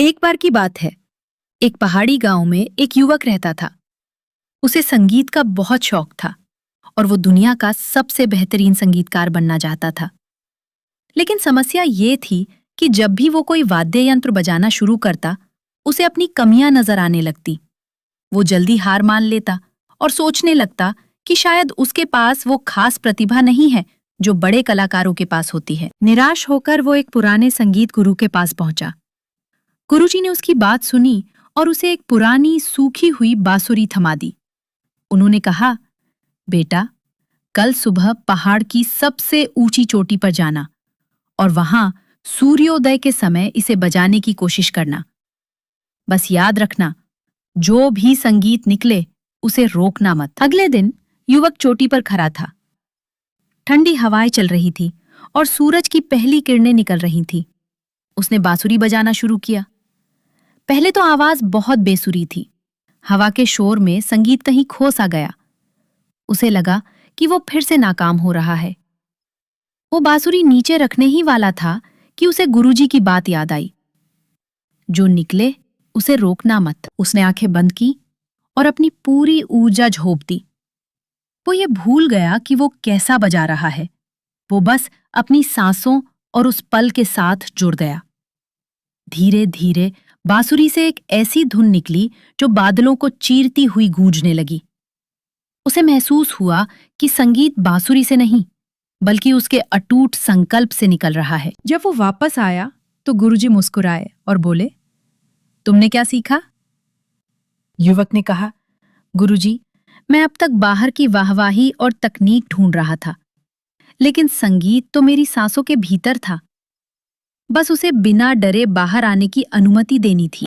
एक बार की बात है। एक पहाड़ी गांव में एक युवक रहता था। उसे संगीत का बहुत शौक था और वो दुनिया का सबसे बेहतरीन संगीतकार बनना चाहता था। लेकिन समस्या ये थी कि जब भी वो कोई वाद्य यंत्र बजाना शुरू करता, उसे अपनी कमियां नजर आने लगती। वो जल्दी हार मान लेता और सोचने लगता कि शायद उसके पास वो खास प्रतिभा नहीं है जो बड़े कलाकारों के पास होती है। निराश होकर वो एक पुराने संगीत गुरु के पास पहुंचा। गुरुजी ने उसकी बात सुनी और उसे एक पुरानी सूखी हुई बांसुरी थमा दी। उन्होंने कहा, बेटा, कल सुबह पहाड़ की सबसे ऊंची चोटी पर जाना और वहां सूर्योदय के समय इसे बजाने की कोशिश करना। बस याद रखना, जो भी संगीत निकले उसे रोकना मत। अगले दिन युवक चोटी पर खड़ा था। ठंडी हवाएं चल रही थी और सूरज की पहली किरणें निकल रही थीं। उसने बांसुरी बजाना शुरू किया। पहले तो आवाज बहुत बेसुरी थी। हवा के शोर में संगीत कहीं खो सा गया। उसे लगा कि वो फिर से नाकाम हो रहा है। वो बांसुरी नीचे रखने ही वाला था कि उसे गुरुजी की बात याद आई, जो निकले उसे रोकना मत। उसने आंखें बंद की और अपनी पूरी ऊर्जा झोंक दी। वो ये भूल गया कि वो कैसा बजा रहा है। वो बस अपनी सांसों और उस पल के साथ जुड़ गया। धीरे धीरे बांसुरी से एक ऐसी धुन निकली जो बादलों को चीरती हुई गूंजने लगी। उसे महसूस हुआ कि संगीत बांसुरी से नहीं, बल्कि उसके अटूट संकल्प से निकल रहा है। जब वो वापस आया तो गुरुजी मुस्कुराए और बोले, तुमने क्या सीखा? युवक ने कहा, गुरुजी, मैं अब तक बाहर की वाहवाही और तकनीक ढूंढ रहा था, लेकिन संगीत तो मेरी सांसों के भीतर था। बस उसे बिना डरे बाहर आने की अनुमति देनी थी।